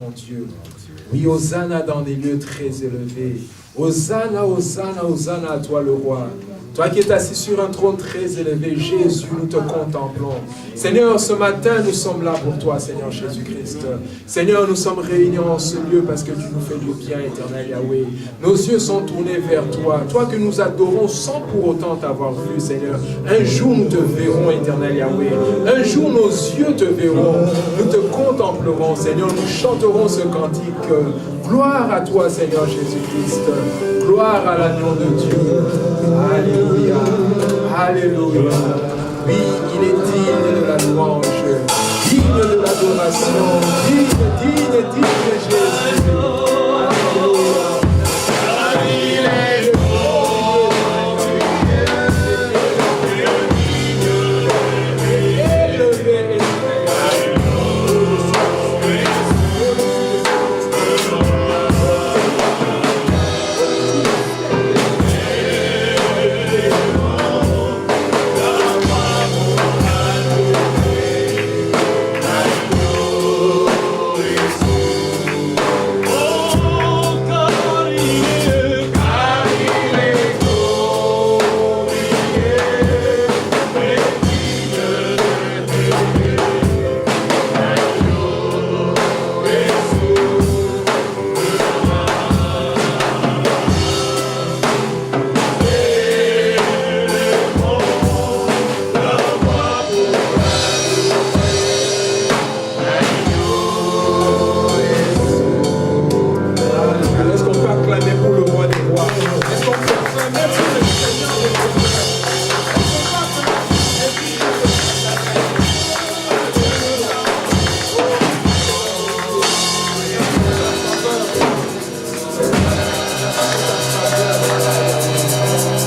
mon Dieu. Oui, Hosanna dans des lieux très élevés. Hosanna, Hosanna, Hosanna à toi le roi. Toi qui es assis sur un trône très élevé, Jésus, nous te contemplons. Seigneur, ce matin, nous sommes là pour toi, Seigneur Jésus-Christ. Seigneur, nous sommes réunis en ce lieu parce que tu nous fais du bien, éternel Yahweh. Nos yeux sont tournés vers toi. Toi que nous adorons sans pour autant t'avoir vu, Seigneur. Un jour, nous te verrons, éternel Yahweh. Un jour, nos yeux te verront. Nous te contemplerons, Seigneur. Nous chanterons ce cantique. Gloire à toi, Seigneur Jésus-Christ. Gloire à l'agneau de Dieu. Alléluia. Alléluia. Oui, il est digne de la louange, digne de l'adoration, digne Jésus. Alléluia.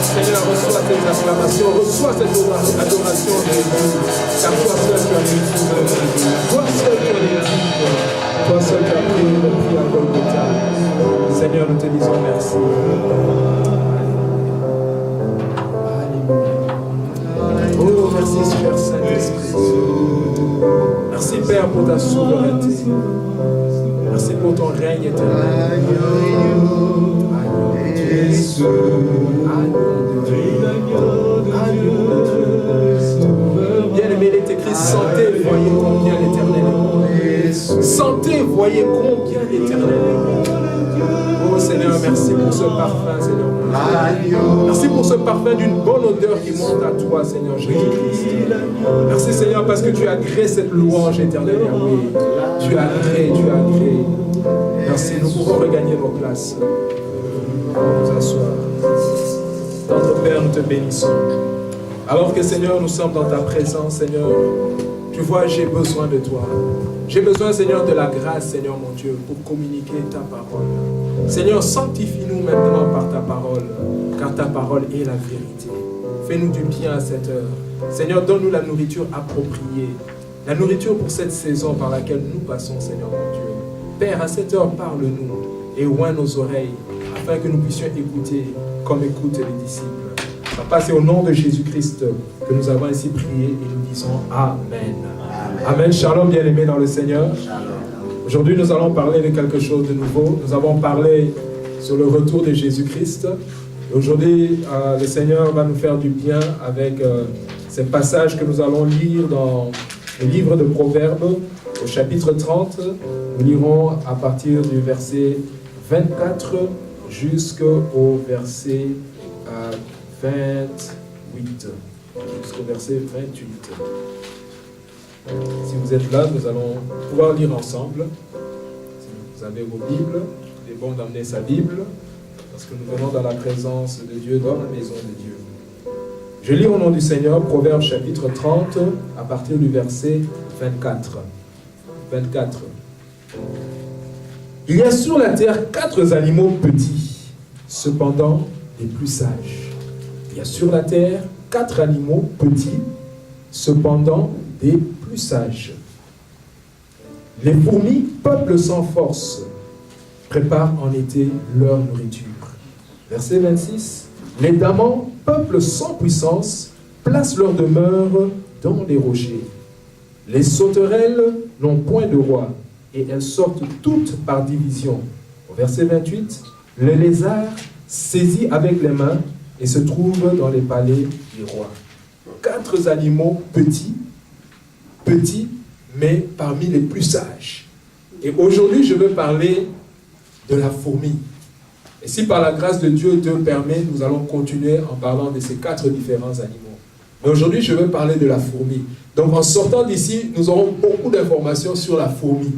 Il est le reçois cette adoration de Dieu, car toi seul tu as mis toi seul tu as dit, toi seul tu as pris le prix à Golgotha. Seigneur, nous te disons merci. Alléluia. Oh, merci Père Saint-Esprit. Merci Père pour ta souveraineté. Merci pour ton règne éternel. Bien-aimé, il est écrit, sentez, voyez combien l'Éternel est bon. Sentez, voyez combien l'Éternel est bon. Oh Seigneur, merci pour ce parfum, Seigneur. Merci pour ce parfum d'une bonne odeur qui monte à toi, Seigneur Jésus-Christ. Merci Seigneur parce que tu as créé cette louange éternelle, Yahweh. Tu as créé. Merci, nous pouvons regagner nos places. Nous asseoir. Notre Père, nous te bénissons. Alors que Seigneur, nous sommes dans ta présence, Seigneur, tu vois, j'ai besoin de toi. J'ai besoin, Seigneur, de la grâce, Seigneur mon Dieu, pour communiquer ta parole. Seigneur, sanctifie-nous maintenant par ta parole, car ta parole est la vérité. Fais-nous du bien à cette heure. Seigneur, donne-nous la nourriture appropriée, la nourriture pour cette saison par laquelle nous passons, Seigneur mon Dieu. Père, à cette heure, parle-nous et oins nos oreilles, afin que nous puissions écouter comme écoutent les disciples. Papa, c'est au nom de Jésus-Christ que nous avons ainsi prié et nous disons Amen. Amen. Shalom, bien-aimés dans le Seigneur. Aujourd'hui, nous allons parler de quelque chose de nouveau. Nous avons parlé sur le retour de Jésus-Christ. Aujourd'hui, le Seigneur va nous faire du bien avec ces passages que nous allons lire dans le livre de Proverbes, au chapitre 30. Nous lirons à partir du verset 24 jusqu'au verset 28. Jusqu'au verset 28. Si vous êtes là, nous allons pouvoir lire ensemble. Si vous avez vos Bibles, il est bon d'amener sa Bible, parce que nous venons dans la présence de Dieu, dans la maison de Dieu. Je lis au nom du Seigneur, Proverbes chapitre 30, à partir du verset 24. 24. Il y a sur la terre 4 animaux petits, cependant les plus sages. Il y a sur la terre 4 animaux petits, cependant des plus sages. Les fourmis peuplent sans force, préparent en été leur nourriture. Verset 26. Les damans peuplent sans puissance, placent leur demeure dans les rochers. Les sauterelles n'ont point de roi, et elles sortent toutes par division. Au verset 28, le lézard saisit avec les mains et se trouve dans les palais du roi. 4 animaux petits, mais parmi les plus sages. Et aujourd'hui, je veux parler de la fourmi. Et si par la grâce de Dieu, Dieu permet, nous allons continuer en parlant de ces 4 différents animaux. Mais aujourd'hui, je veux parler de la fourmi. Donc en sortant d'ici, nous aurons beaucoup d'informations sur la fourmi.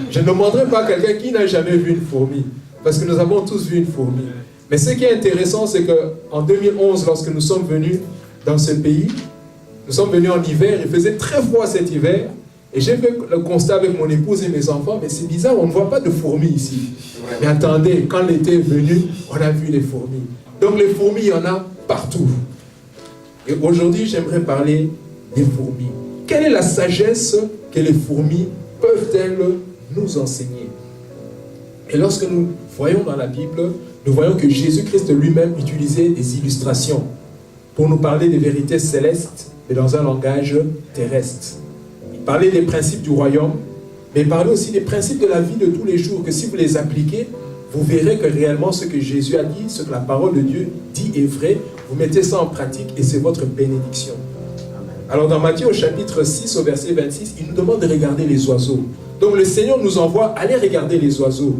Je ne demanderai pas à quelqu'un qui n'a jamais vu une fourmi, parce que nous avons tous vu une fourmi. Mais ce qui est intéressant, c'est qu'en 2011, lorsque nous sommes venus dans ce pays, nous sommes venus en hiver, il faisait très froid cet hiver, et j'ai fait le constat avec mon épouse et mes enfants, mais c'est bizarre, on ne voit pas de fourmis ici. Mais attendez, quand l'été est venu, on a vu les fourmis. Donc les fourmis, il y en a partout. Et aujourd'hui, j'aimerais parler des fourmis. Quelle est la sagesse que les fourmis peuvent-elles nous enseigner? Et lorsque nous voyons dans la Bible, nous voyons que Jésus-Christ lui-même utilisait des illustrations pour nous parler des vérités célestes, mais dans un langage terrestre. Il parlait des principes du royaume, mais il parlait aussi des principes de la vie de tous les jours, que si vous les appliquez, vous verrez que réellement ce que Jésus a dit, ce que la parole de Dieu dit est vrai, vous mettez ça en pratique et c'est votre bénédiction. Alors dans Matthieu au chapitre 6 au verset 26, il nous demande de regarder les oiseaux. Donc le Seigneur nous envoie aller regarder les oiseaux.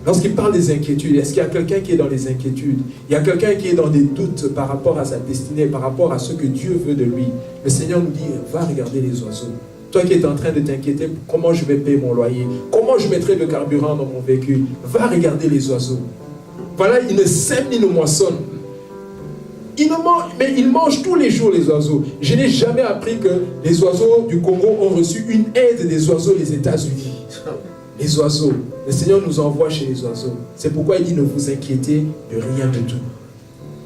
Lorsqu'il parle des inquiétudes, est-ce qu'il y a quelqu'un qui est dans les inquiétudes? Il y a quelqu'un qui est dans des doutes par rapport à sa destinée, par rapport à ce que Dieu veut de lui. Le Seigneur nous dit, va regarder les oiseaux. Toi qui es en train de t'inquiéter, comment je vais payer mon loyer? Comment je mettrai le carburant dans mon véhicule? Va regarder les oiseaux. Voilà, ils ne sèment ni ne moissonnent. Mais ils mangent tous les jours les oiseaux. Je n'ai jamais appris que les oiseaux du Congo ont reçu une aide des oiseaux des États-Unis. Les oiseaux. Le Seigneur nous envoie chez les oiseaux. C'est pourquoi il dit ne vous inquiétez de rien de tout.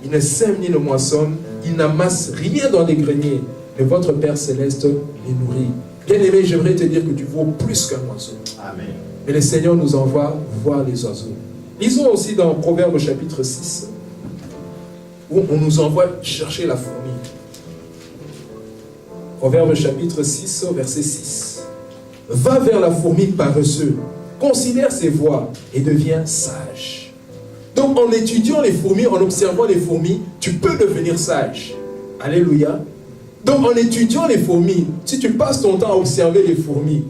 Ils ne sèment ni ne moissonnent, ils n'amassent rien dans les greniers, mais votre Père Céleste les nourrit. Bien-aimé, j'aimerais te dire que tu vaux plus qu'un oiseau. Amen. Mais le Seigneur nous envoie voir les oiseaux. Lisons aussi dans Proverbes chapitre 6, où on nous envoie chercher la fourmi. Proverbes chapitre 6, verset 6. Va vers la fourmi paresseux, considère ses voies et deviens sage. Donc en étudiant les fourmis, en observant les fourmis, tu peux devenir sage. Alléluia. Donc en étudiant les fourmis, si tu passes ton temps à observer les fourmis,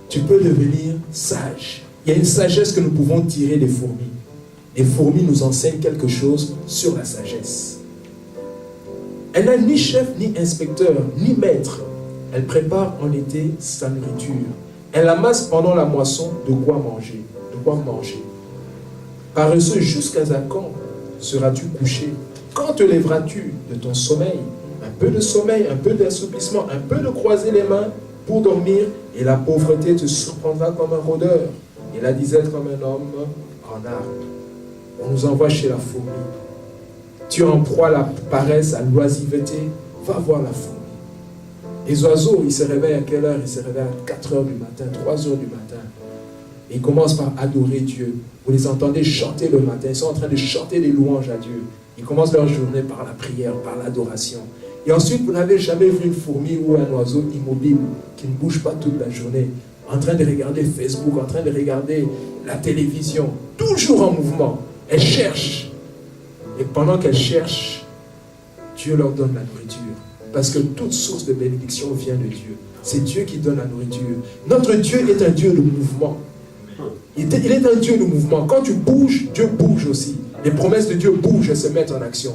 tu peux devenir sage. Il y a une sagesse que nous pouvons tirer des fourmis. Les fourmis nous enseignent quelque chose sur la sagesse. Elle n'a ni chef, ni inspecteur, ni maître. Elle prépare en été sa nourriture. Elle amasse pendant la moisson de quoi manger. Paresseux, jusqu'à quand seras-tu couché? Quand te lèveras-tu de ton sommeil? Un peu de sommeil, un peu d'assoupissement, un peu de croiser les mains pour dormir, et la pauvreté te surprendra comme un rôdeur, et la disette comme un homme en arme. On nous envoie chez la fourmi. Tu en proie la paresse, à l'oisiveté, va voir la fourmi. Les oiseaux, ils se réveillent à quelle heure? Ils se réveillent à 4 heures du matin, 3 heures du matin. Et ils commencent par adorer Dieu. Vous les entendez chanter le matin. Ils sont en train de chanter des louanges à Dieu. Ils commencent leur journée par la prière, par l'adoration. Et ensuite, vous n'avez jamais vu une fourmi ou un oiseau immobile qui ne bouge pas toute la journée, en train de regarder Facebook, en train de regarder la télévision, toujours en mouvement. Elles cherchent. Et pendant qu'elles cherchent, Dieu leur donne la nourriture. Parce que toute source de bénédiction vient de Dieu. C'est Dieu qui donne la nourriture. Notre Dieu est un Dieu de mouvement. Il est un Dieu de mouvement. Quand tu bouges, Dieu bouge aussi. Les promesses de Dieu bougent et se mettent en action.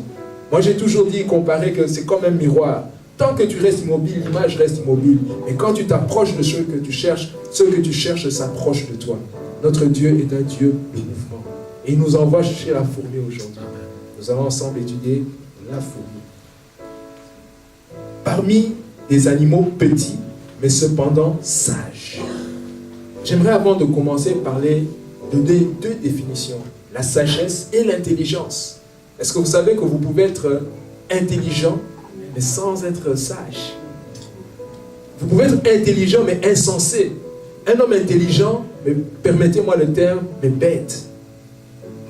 Moi, j'ai toujours dit, comparé, que c'est comme un miroir. Tant que tu restes immobile, l'image reste immobile. Mais quand tu t'approches de ce que tu cherches s'approche de toi. Notre Dieu est un Dieu de mouvement. Et il nous envoie chercher la fourmi aujourd'hui. Nous allons ensemble étudier la fourmi. Parmi des animaux petits, mais cependant sages. J'aimerais, avant de commencer, parler de deux définitions. La sagesse et l'intelligence. Est-ce que vous savez que vous pouvez être intelligent, mais sans être sage? Vous pouvez être intelligent, mais insensé. Un homme intelligent, mais permettez-moi le terme, mais bête.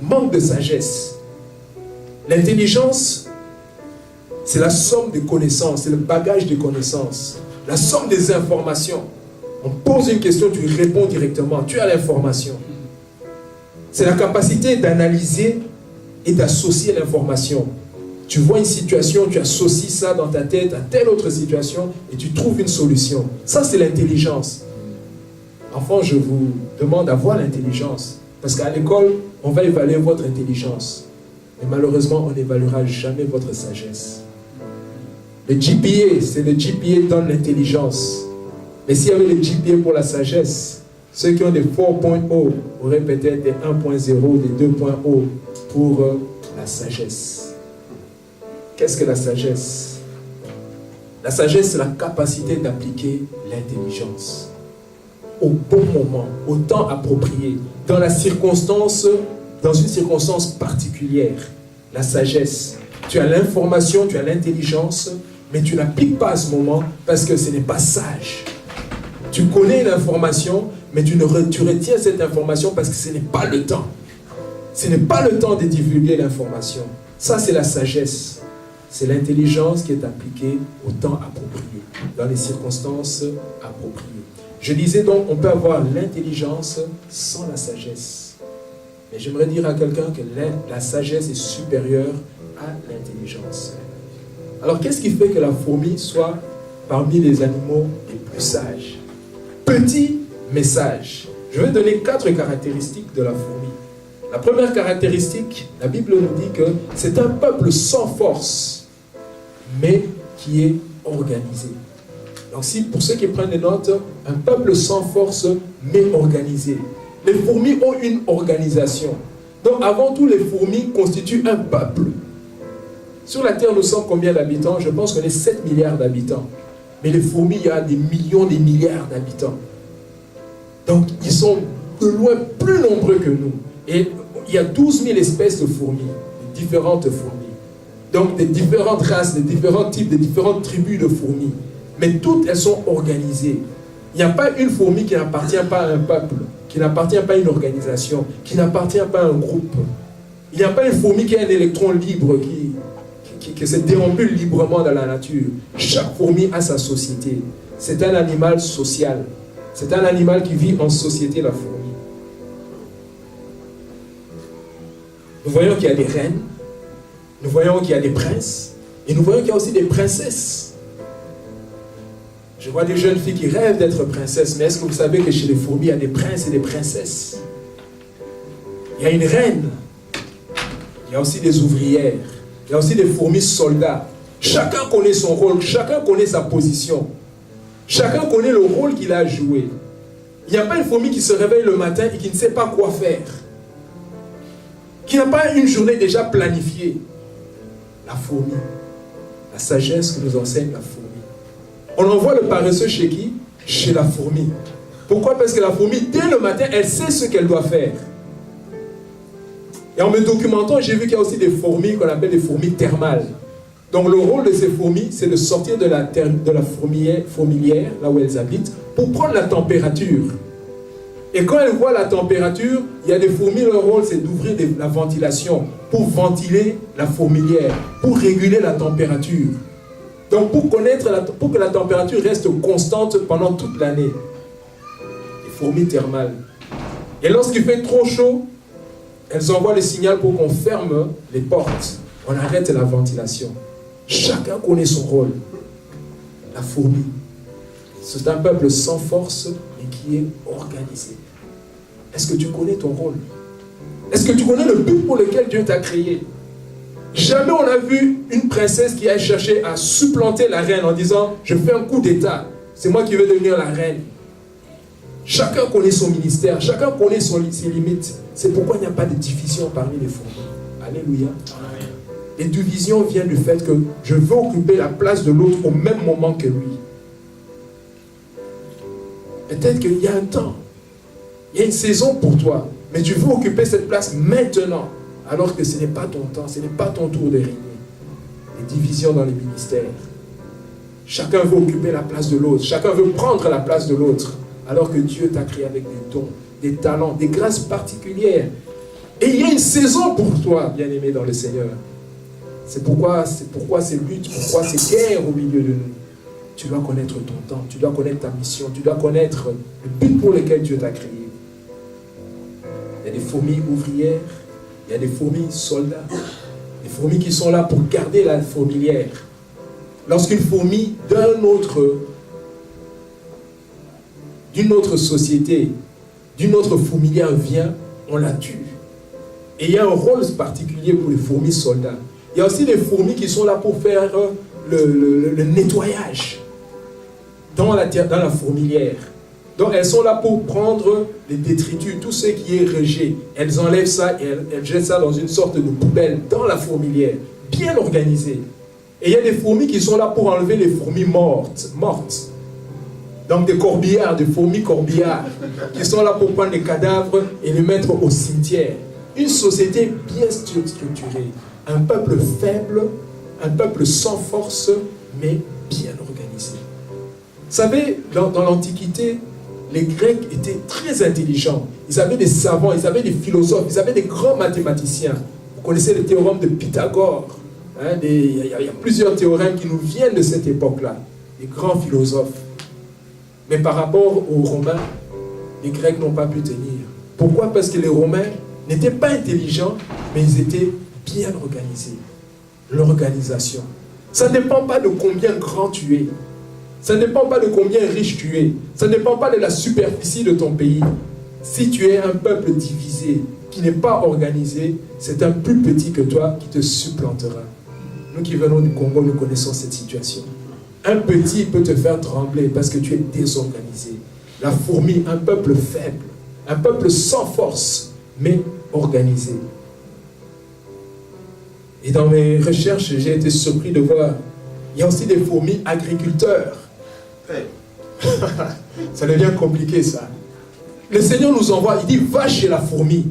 Manque de sagesse. L'intelligence, c'est la somme des connaissances, c'est le bagage des connaissances, la somme des informations. On pose une question, tu réponds directement. Tu as l'information. C'est la capacité d'analyser et d'associer l'information. Tu vois une situation, tu associes ça dans ta tête à telle autre situation et tu trouves une solution. Ça, c'est l'intelligence. Enfants, je vous demande d'avoir l'intelligence. Parce qu'à l'école, on va évaluer votre intelligence. Mais malheureusement, on n'évaluera jamais votre sagesse. Le GPA, c'est le GPA donne l'intelligence. Mais s'il y avait le GPA pour la sagesse, ceux qui ont des 4.0 auraient peut-être des 1.0, des 2.0 pour la sagesse. Qu'est-ce que la sagesse? La sagesse, c'est la capacité d'appliquer l'intelligence au bon moment, au temps approprié, dans la circonstance, dans une circonstance particulière. La sagesse. Tu as l'information, tu as l'intelligence, mais tu n'appliques pas à ce moment parce que ce n'est pas sage. Tu connais l'information, mais tu retiens cette information parce que ce n'est pas le temps. Ce n'est pas le temps de divulguer l'information. Ça, c'est la sagesse. C'est l'intelligence qui est appliquée au temps approprié, dans les circonstances appropriées. Je disais donc, on peut avoir l'intelligence sans la sagesse. Mais j'aimerais dire à quelqu'un que la sagesse est supérieure à l'intelligence. Alors, qu'est-ce qui fait que la fourmi soit parmi les animaux les plus sages? Petit, mais sage. Je vais donner 4 caractéristiques de la fourmi. La première caractéristique, la Bible nous dit que c'est un peuple sans force, mais qui est organisé. Donc, si, pour ceux qui prennent des notes, un peuple sans force, mais organisé. Les fourmis ont une organisation. Donc, avant tout, les fourmis constituent un peuple. Sur la Terre, nous sommes combien d'habitants? Je pense qu'on est 7 milliards d'habitants. Mais les fourmis, il y a des millions, des milliards d'habitants. Donc, ils sont de loin plus nombreux que nous. Et il y a 12 000 espèces de fourmis, de différentes fourmis. Donc, des différentes races, des différents types, des différentes tribus de fourmis. Mais toutes, elles sont organisées. Il n'y a pas une fourmi qui n'appartient pas à un peuple, qui n'appartient pas à une organisation, qui n'appartient pas à un groupe. Il n'y a pas une fourmi qui a un électron libre, qui se déambule librement dans la nature. Chaque fourmi a sa société. C'est un animal social. C'est un animal qui vit en société, la fourmi. Nous voyons qu'il y a des reines, nous voyons qu'il y a des princes, et nous voyons qu'il y a aussi des princesses. Je vois des jeunes filles qui rêvent d'être princesses, mais est-ce que vous savez que chez les fourmis, il y a des princes et des princesses? Il y a une reine, il y a aussi des ouvrières, il y a aussi des fourmis soldats. Chacun connaît son rôle, chacun connaît sa position. Chacun connaît le rôle qu'il a joué. Il n'y a pas une fourmi qui se réveille le matin et qui ne sait pas quoi faire. Qui n'a pas une journée déjà planifiée. La fourmi. La sagesse que nous enseigne la fourmi. On envoie le paresseux chez qui? Chez la fourmi. Pourquoi? Parce que la fourmi, dès le matin, elle sait ce qu'elle doit faire. Et en me documentant, j'ai vu qu'il y a aussi des fourmis qu'on appelle des fourmis thermales. Donc le rôle de ces fourmis, c'est de sortir de la fourmilière, là où elles habitent, pour prendre la température. Et quand elles voient la température, il y a des fourmis, leur rôle c'est d'ouvrir la ventilation pour ventiler la fourmilière, pour réguler la température. Donc pour que la température reste constante pendant toute l'année. Les fourmis thermales. Et lorsqu'il fait trop chaud, elles envoient le signal pour qu'on ferme les portes. On arrête la ventilation. Chacun connaît son rôle. La fourmi. C'est un peuple sans force et qui est organisé. Est-ce que tu connais ton rôle? Est-ce que tu connais le but pour lequel Dieu t'a créé? Jamais on a vu une princesse qui a cherché à supplanter la reine en disant « Je fais un coup d'état, c'est moi qui vais devenir la reine ». Chacun connaît son ministère, chacun connaît ses limites. C'est pourquoi il n'y a pas de division parmi les fourmis. Alléluia. Les divisions viennent du fait que je veux occuper la place de l'autre au même moment que lui. Peut-être qu'il y a un temps, il y a une saison pour toi, mais tu veux occuper cette place maintenant, alors que ce n'est pas ton temps, ce n'est pas ton tour de régner. Les divisions dans les ministères. Chacun veut occuper la place de l'autre, chacun veut prendre la place de l'autre, alors que Dieu t'a créé avec des dons, des talents, des grâces particulières. Et il y a une saison pour toi, bien-aimé dans le Seigneur. C'est pourquoi ces luttes, pourquoi ces guerres au milieu de nous. tu dois connaître ton temps, tu dois connaître ta mission, tu dois connaître le but pour lequel Dieu t'a créé. Il y a des fourmis ouvrières, il y a des fourmis soldats, des fourmis qui sont là pour garder la fourmilière. Lorsqu'une fourmi d'une autre société, d'une autre fourmilière vient, on la tue. Et il y a un rôle particulier pour les fourmis soldats. Il y a aussi des fourmis qui sont là pour faire le nettoyage dans la fourmilière. Donc elles sont là pour prendre les détritus, tout ce qui est rejet. Elles enlèvent ça et elles jettent ça dans une sorte de poubelle dans la fourmilière, bien organisée. Et il y a des fourmis qui sont là pour enlever les fourmis mortes. Donc des corbillards, des fourmis corbillards, qui sont là pour prendre les cadavres et les mettre au cimetière. Une société bien structurée, un peuple faible, un peuple sans force, mais bien organisé. Vous savez, dans l'Antiquité, les Grecs étaient très intelligents. Ils avaient des savants, ils avaient des philosophes, ils avaient des grands mathématiciens. Vous connaissez le théorème de Pythagore. Il y a plusieurs théorèmes qui nous viennent de cette époque-là. Des grands philosophes. Mais par rapport aux Romains, les Grecs n'ont pas pu tenir. Pourquoi? Parce que les Romains n'étaient pas intelligents, mais ils étaient bien organisés. L'organisation. Ça ne dépend pas de combien grand tu es. Ça ne dépend pas de combien riche tu es. Ça ne dépend pas de la superficie de ton pays. Si tu es un peuple divisé, qui n'est pas organisé, c'est un plus petit que toi qui te supplantera. Nous qui venons du Congo, nous connaissons cette situation. Un petit peut te faire trembler parce que tu es désorganisé. La fourmi, un peuple faible, un peuple sans force, mais organisé. Et dans mes recherches, j'ai été surpris de voir, il y a aussi des fourmis agriculteurs. Ça devient compliqué ça. Le Seigneur nous envoie, il dit, va chez la fourmi.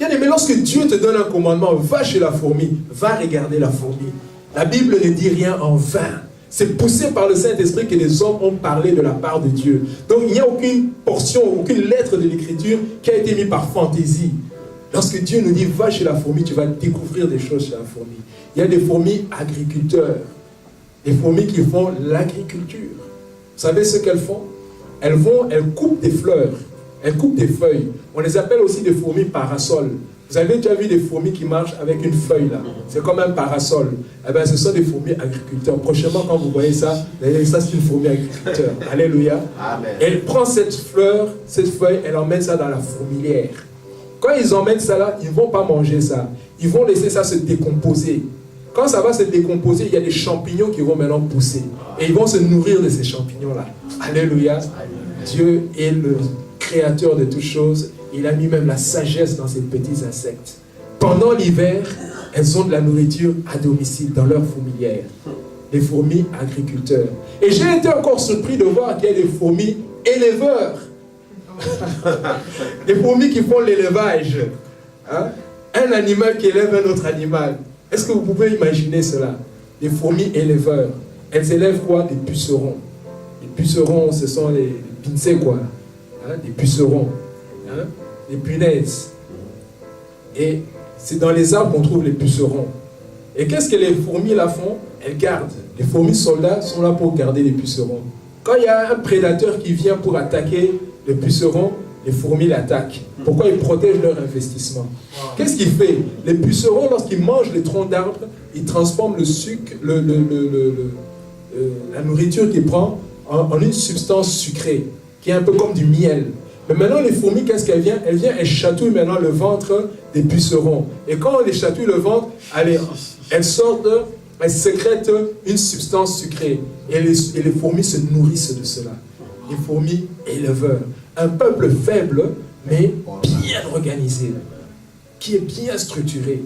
Mais lorsque Dieu te donne un commandement, va chez la fourmi, va regarder la fourmi. La Bible ne dit rien en vain. C'est poussé par le Saint-Esprit que les hommes ont parlé de la part de Dieu. Donc il n'y a aucune portion, aucune lettre de l'Écriture qui a été mise par fantaisie. Lorsque Dieu nous dit, va chez la fourmi, tu vas découvrir des choses chez la fourmi. Il y a des fourmis agriculteurs, des fourmis qui font l'agriculture. Vous savez ce qu'elles font? Elles coupent des fleurs, elles coupent des feuilles. On les appelle aussi des fourmis parasols. Vous avez déjà vu des fourmis qui marchent avec une feuille là? C'est comme un parasol. Eh bien, ce sont des fourmis agriculteurs. Prochainement, quand vous voyez ça, ça c'est une fourmi agriculteur. Alléluia. Amen. Elle prend cette fleur, cette feuille, elle emmène ça dans la fourmilière. Quand ils emmènent ça là, ils ne vont pas manger ça. Ils vont laisser ça se décomposer. Quand ça va se décomposer, il y a des champignons qui vont maintenant pousser. Et ils vont se nourrir de ces champignons-là. Alléluia. Dieu est le créateur de toutes choses. Il a mis même la sagesse dans ces petits insectes. Pendant l'hiver, elles ont de la nourriture à domicile dans leur fourmilière. Des fourmis agriculteurs. Et j'ai été encore surpris de voir qu'il y a des fourmis éleveurs. Des fourmis qui font l'élevage. Un animal qui élève un autre animal. Est-ce que vous pouvez imaginer cela? Des fourmis éleveurs. Elles élèvent quoi? Des pucerons. Les pucerons, ce sont les pincées quoi. Des pucerons. Les punaises. Et c'est dans les arbres qu'on trouve les pucerons. Et qu'est-ce que les fourmis là font? Elles gardent. Les fourmis soldats sont là pour garder les pucerons. Quand il y a un prédateur qui vient pour attaquer le puceron, les fourmis l'attaquent. Pourquoi? Ils protègent leur investissement. Qu'est-ce qu'il fait? Les pucerons, lorsqu'ils mangent les troncs d'arbres, ils transforment le sucre, la nourriture qu'ils prennent en une substance sucrée, qui est un peu comme du miel. Mais maintenant, les fourmis, qu'est-ce qu'elles viennent? Elles chatouillent maintenant le ventre des pucerons. Et quand on les chatouille le ventre, elles sortent, elles sécrètent une substance sucrée. Et les fourmis se nourrissent de cela. Les fourmis éleveurs. Un peuple faible, mais bien organisé, qui est bien structuré.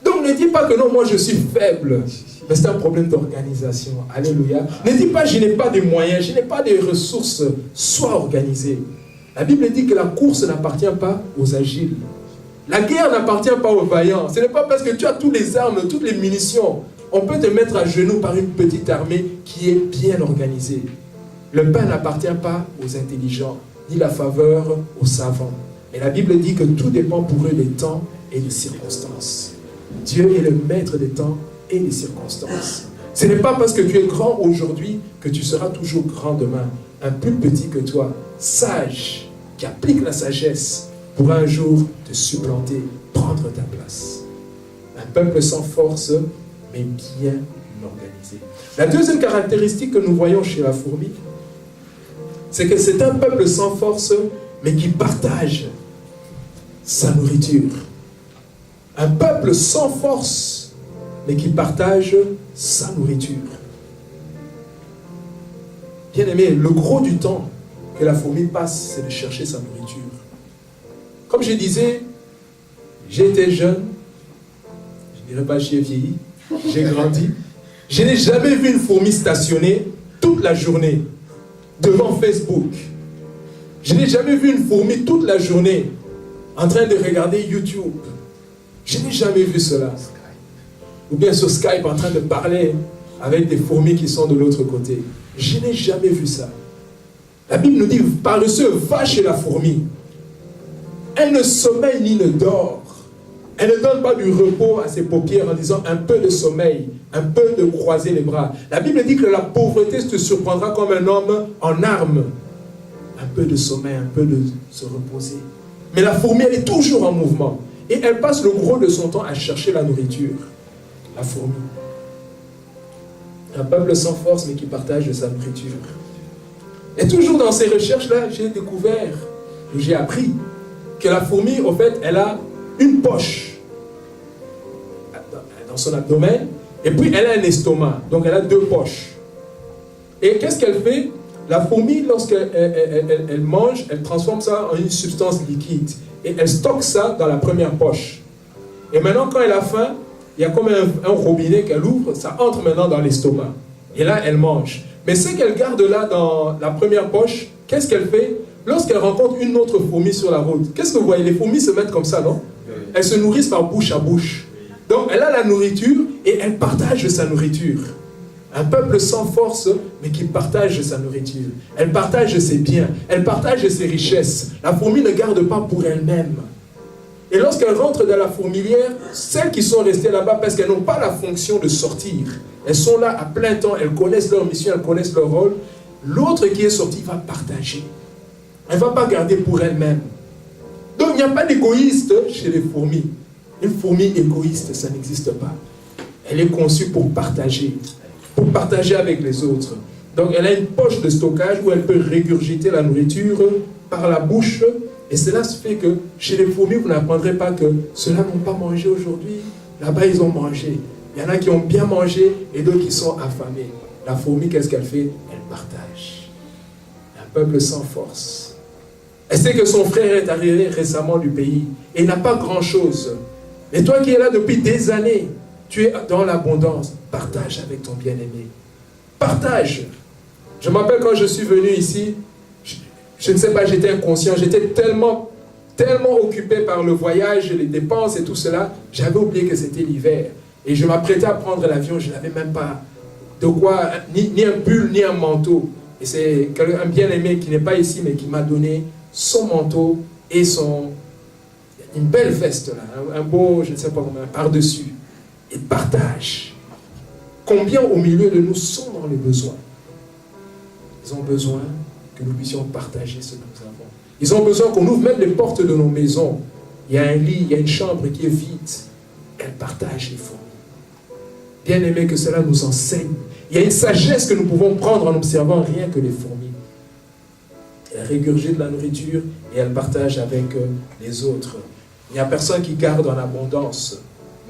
Donc ne dis pas que non, moi je suis faible. Mais c'est un problème d'organisation. Alléluia. Ne dis pas je n'ai pas de moyens, je n'ai pas de ressources. Sois organisé. La Bible dit que la course n'appartient pas aux agiles. La guerre n'appartient pas aux vaillants. Ce n'est pas parce que tu as toutes les armes, toutes les munitions. On peut te mettre à genoux par une petite armée qui est bien organisée. Le pain n'appartient pas aux intelligents, ni la faveur aux savants. Et la Bible dit que tout dépend pour eux des temps et des circonstances. Dieu est le maître des temps et des circonstances. Ce n'est pas parce que tu es grand aujourd'hui que tu seras toujours grand demain. Un plus petit que toi, sage, qui applique la sagesse, pourra un jour te supplanter, prendre ta place. Un peuple sans force, mais bien organisé. La deuxième caractéristique que nous voyons chez la fourmi, c'est que c'est un peuple sans force, mais qui partage sa nourriture. Un peuple sans force, mais qui partage sa nourriture. Bien aimé, le gros du temps que la fourmi passe, c'est de chercher sa nourriture. Comme je disais, j'étais jeune, je ne dirais pas j'ai vieilli, j'ai grandi. Je n'ai jamais vu une fourmi stationnée toute la journée devant Facebook. Je n'ai jamais vu une fourmi toute la journée en train de regarder YouTube. Je n'ai jamais vu cela. Ou bien sur Skype en train de parler avec des fourmis qui sont de l'autre côté. Je n'ai jamais vu ça. La Bible nous dit, paresseux, va chez la fourmi. Elle ne sommeille ni ne dort. Elle ne donne pas du repos à ses paupières en disant un peu de sommeil, un peu de croiser les bras. La Bible dit que la pauvreté te surprendra comme un homme en armes. Un peu de sommeil, un peu de se reposer. Mais la fourmi, elle est toujours en mouvement. Et elle passe le gros de son temps à chercher la nourriture. La fourmi. Un peuple sans force, mais qui partage de sa nourriture. Et toujours dans ces recherches-là, j'ai découvert, j'ai appris que la fourmi, au fait, elle a une poche dans son abdomen, et puis elle a un estomac, donc elle a deux poches. Et qu'est-ce qu'elle fait? La fourmi, lorsqu'elle elle mange, elle transforme ça en une substance liquide, et elle stocke ça dans la première poche. Et maintenant, quand elle a faim, il y a comme un robinet qu'elle ouvre, ça entre maintenant dans l'estomac. Et là, elle mange. Mais ce qu'elle garde là dans la première poche, qu'est-ce qu'elle fait? Lorsqu'elle rencontre une autre fourmi sur la route, qu'est-ce que vous voyez? Les fourmis se mettent comme ça, non? Elles se nourrissent par bouche à bouche. Donc, elle a la nourriture et elle partage sa nourriture. Un peuple sans force, mais qui partage sa nourriture. Elle partage ses biens, elle partage ses richesses. La fourmi ne garde pas pour elle-même. Et lorsqu'elle rentre dans la fourmilière, celles qui sont restées là-bas, parce qu'elles n'ont pas la fonction de sortir, elles sont là à plein temps, elles connaissent leur mission, elles connaissent leur rôle. L'autre qui est sorti va partager. Elle ne va pas garder pour elle-même. Donc il n'y a pas d'égoïste chez les fourmis. Une fourmi égoïste, ça n'existe pas. Elle est conçue pour partager avec les autres. Donc elle a une poche de stockage où elle peut régurgiter la nourriture par la bouche. Et cela se fait que chez les fourmis, vous n'apprendrez pas que ceux-là n'ont pas mangé aujourd'hui. Là-bas, ils ont mangé. Il y en a qui ont bien mangé et d'autres qui sont affamés. La fourmi, qu'est-ce qu'elle fait? Elle partage. Un peuple sans force. Elle sait que son frère est arrivé récemment du pays et il n'a pas grand-chose. Mais toi qui es là depuis des années, tu es dans l'abondance. Partage avec ton bien-aimé. Partage. Je m'appelle quand je suis venu ici, je ne sais pas, j'étais inconscient, j'étais tellement occupé par le voyage, les dépenses et tout cela, j'avais oublié que c'était l'hiver. Et je m'apprêtais à prendre l'avion, je n'avais même pas de quoi, ni un pull, ni un manteau. Et c'est un bien-aimé qui n'est pas ici, mais qui m'a donné son manteau et une belle veste, là, un beau, je ne sais pas comment, par-dessus. Et partage. Combien au milieu de nous sont dans les besoins? Ils ont besoin que nous puissions partager ce que nous avons. Ils ont besoin qu'on ouvre même les portes de nos maisons. Il y a un lit, il y a une chambre qui est vide. Elles partagent les fourmis. Bien aimé, que cela nous enseigne. Il y a une sagesse que nous pouvons prendre en observant rien que les fourmis. Elles régurgitent la nourriture et elles partagent avec les autres. Il n'y a personne qui garde en abondance,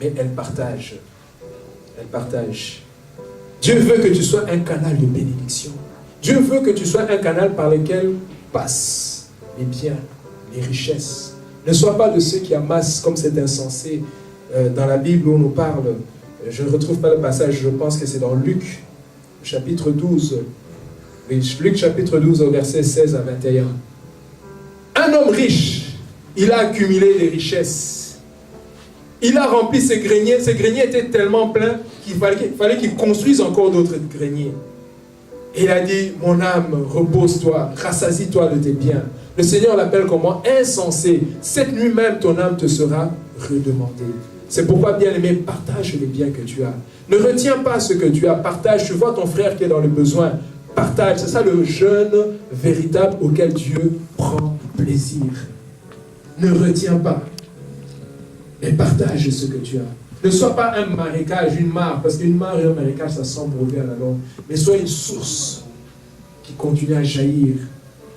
mais elles partagent. Elles partagent. Dieu veut que tu sois un canal de bénédiction. Dieu veut que tu sois un canal par lequel passent les biens, les richesses. Ne sois pas de ceux qui amassent comme c'est insensé. Dans la Bible où on nous parle, je ne retrouve pas le passage, je pense que c'est dans Luc, chapitre 12. Oui, Luc chapitre 12, au verset 16 à 21. Un homme riche, il a accumulé des richesses. Il a rempli ses greniers. Ses greniers étaient tellement pleins qu'il fallait qu'il construise encore d'autres greniers. Et il a dit, mon âme, repose-toi, rassasie-toi de tes biens. Le Seigneur l'appelle comment? Insensé. Cette nuit même, ton âme te sera redemandée. C'est pourquoi, bien-aimé, partage les biens que tu as. Ne retiens pas ce que tu as, partage. Tu vois ton frère qui est dans le besoin, partage. C'est ça le jeûne véritable auquel Dieu prend plaisir. Ne retiens pas, mais partage ce que tu as. Ne sois pas un marécage, une mare, parce qu'une mare et un marécage, ça semble mauvais à la longue, mais sois une source qui continue à jaillir.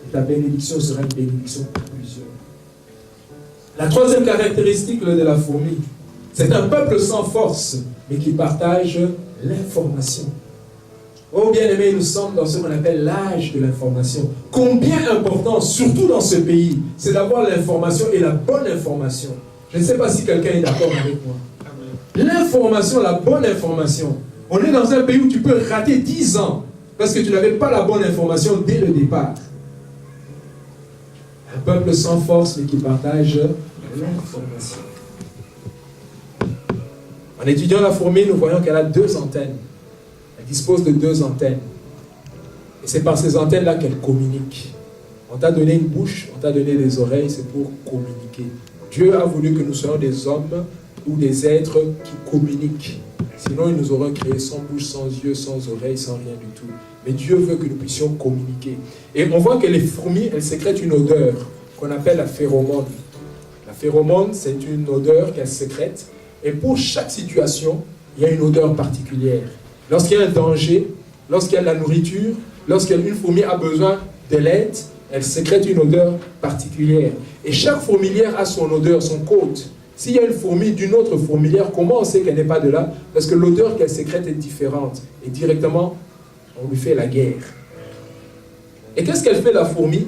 Et ta bénédiction sera une bénédiction pour plusieurs. La troisième caractéristique de la fourmi, c'est un peuple sans force, mais qui partage l'information. Oh bien-aimés, nous sommes dans ce qu'on appelle l'âge de l'information. Combien important, surtout dans ce pays, c'est d'avoir l'information et la bonne information. Je ne sais pas si quelqu'un est d'accord avec moi. L'information, la bonne information. On est dans un pays où tu peux rater 10 ans parce que tu n'avais pas la bonne information dès le départ. Un peuple sans force, mais qui partage l'information. En étudiant la fourmi, nous voyons qu'elle a 2 antennes. Elle dispose de 2 antennes. Et c'est par ces antennes-là qu'elle communique. On t'a donné une bouche, on t'a donné des oreilles, c'est pour communiquer. Dieu a voulu que nous soyons des hommes ou des êtres qui communiquent. Sinon, ils nous auraient créé sans bouche, sans yeux, sans oreilles, sans rien du tout. Mais Dieu veut que nous puissions communiquer. Et on voit que les fourmis, elles sécrètent une odeur qu'on appelle la phéromone. La phéromone, c'est une odeur qu'elles sécrètent. Et pour chaque situation, il y a une odeur particulière. Lorsqu'il y a un danger, lorsqu'il y a de la nourriture, lorsqu'une fourmi a besoin de l'aide, elle sécrète une odeur particulière. Et chaque fourmilière a son odeur, son code. S'il y a une fourmi d'une autre fourmilière, comment on sait qu'elle n'est pas de là? Parce que l'odeur qu'elle sécrète est différente. Et directement, on lui fait la guerre. Et qu'est-ce qu'elle fait la fourmi?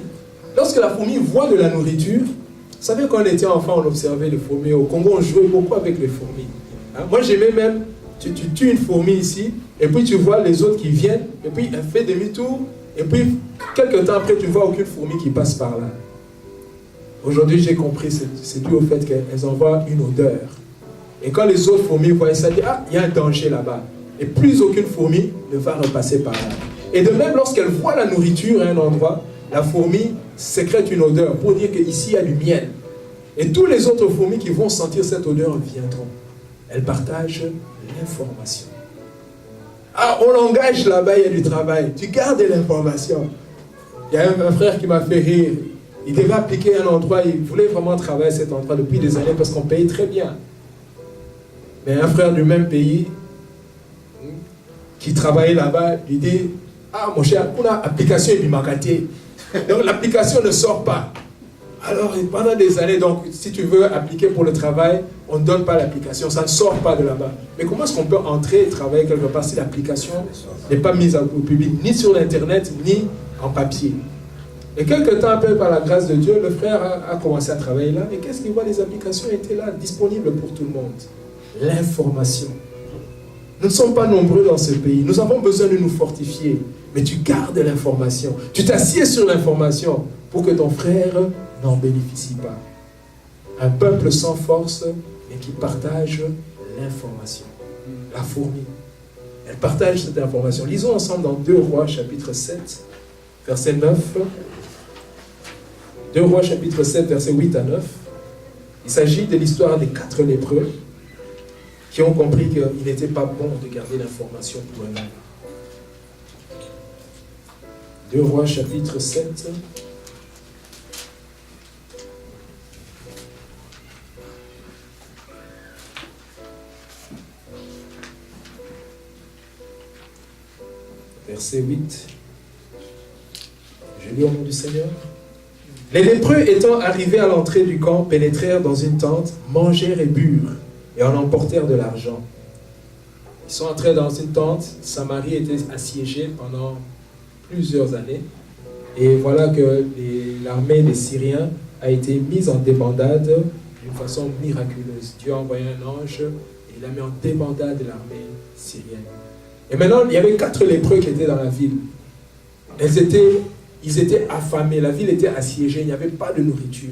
Lorsque la fourmi voit de la nourriture, vous savez, quand on était enfant, on observait les fourmis. Au Congo, on jouait beaucoup avec les fourmis. Hein? Moi, j'aimais même, tu tues une fourmi ici, et puis tu vois les autres qui viennent, et puis elle fait demi-tour, et puis quelques temps après, tu ne vois aucune fourmi qui passe par là. Aujourd'hui, j'ai compris, c'est dû au fait qu'elles envoient une odeur. Et quand les autres fourmis voient ça, ils disent, ah, il y a un danger là-bas. Et plus aucune fourmi ne va repasser par là. Et de même, lorsqu'elle voit la nourriture à un endroit, la fourmi sécrète une odeur pour dire qu'ici, il y a du miel. Et tous les autres fourmis qui vont sentir cette odeur viendront. Elles partagent l'information. Ah, on l'engage là-bas, il y a du travail. Tu gardes l'information. Il y a un frère qui m'a fait rire. Il devait appliquer un endroit, il voulait vraiment travailler à cet endroit depuis des années parce qu'on payait très bien. Mais un frère du même pays qui travaillait là-bas, lui dit, ah mon cher, on a application Ebimakate. Donc l'application ne sort pas. Alors pendant des années, donc si tu veux appliquer pour le travail, on ne donne pas l'application, ça ne sort pas de là-bas. Mais comment est-ce qu'on peut entrer et travailler quelque part si l'application n'est pas mise au public, ni sur l'internet, ni en papier? Et quelques temps après, par la grâce de Dieu, le frère a commencé à travailler là. Et qu'est-ce qu'il voit? Les applications étaient là, disponibles pour tout le monde. L'information. Nous ne sommes pas nombreux dans ce pays. Nous avons besoin de nous fortifier. Mais tu gardes l'information. Tu t'assieds sur l'information pour que ton frère n'en bénéficie pas. Un peuple sans force, mais qui partage l'information. La fourmi. Elle partage cette information. Lisons ensemble dans 2 Rois, chapitre 7, verset 9. 2 Rois, chapitre 7, verset 8 à 9. Il s'agit de l'histoire des 4 lépreux qui ont compris qu'il n'était pas bon de garder l'information pour eux-mêmes. 2 Rois, chapitre 7. Verset 8. Je lis au nom du Seigneur. Les lépreux étant arrivés à l'entrée du camp, pénétrèrent dans une tente, mangèrent et burent, et en emportèrent de l'argent. Ils sont entrés dans une tente. Samarie était assiégée pendant plusieurs années. Et voilà que l'armée des Syriens a été mise en débandade d'une façon miraculeuse. Dieu a envoyé un ange et il a mis en débandade l'armée syrienne. Et maintenant, il y avait 4 lépreux qui étaient dans la ville. Ils étaient affamés, la ville était assiégée, il n'y avait pas de nourriture.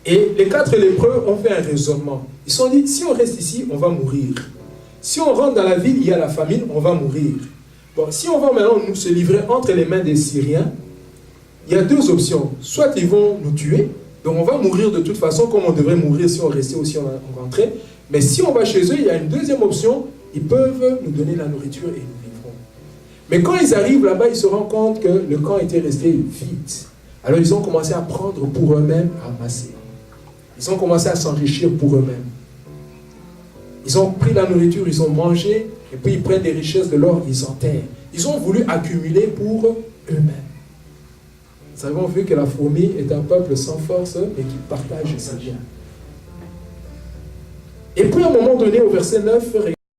Et les 4 lépreux ont fait un raisonnement. Ils se sont dit, si on reste ici, on va mourir. Si on rentre dans la ville, il y a la famine, on va mourir. Bon, si on va maintenant nous se livrer entre les mains des Syriens, il y a 2 options. Soit ils vont nous tuer, donc on va mourir de toute façon, comme on devrait mourir si on restait ou si on rentrait. Mais si on va chez eux, il y a une deuxième option, ils peuvent nous donner la nourriture et nous livrons. Mais quand ils arrivent là-bas, ils se rendent compte que le camp était resté vide. Alors ils ont commencé à prendre pour eux-mêmes, à amasser. Ils ont commencé à s'enrichir pour eux-mêmes. Ils ont pris la nourriture, ils ont mangé, et puis ils prennent des richesses de l'or, ils enterrent. Ils ont voulu accumuler pour eux-mêmes. Nous avons vu que la fourmi est un peuple sans force, mais qui partage ses biens. Et puis à un moment donné, au verset 9,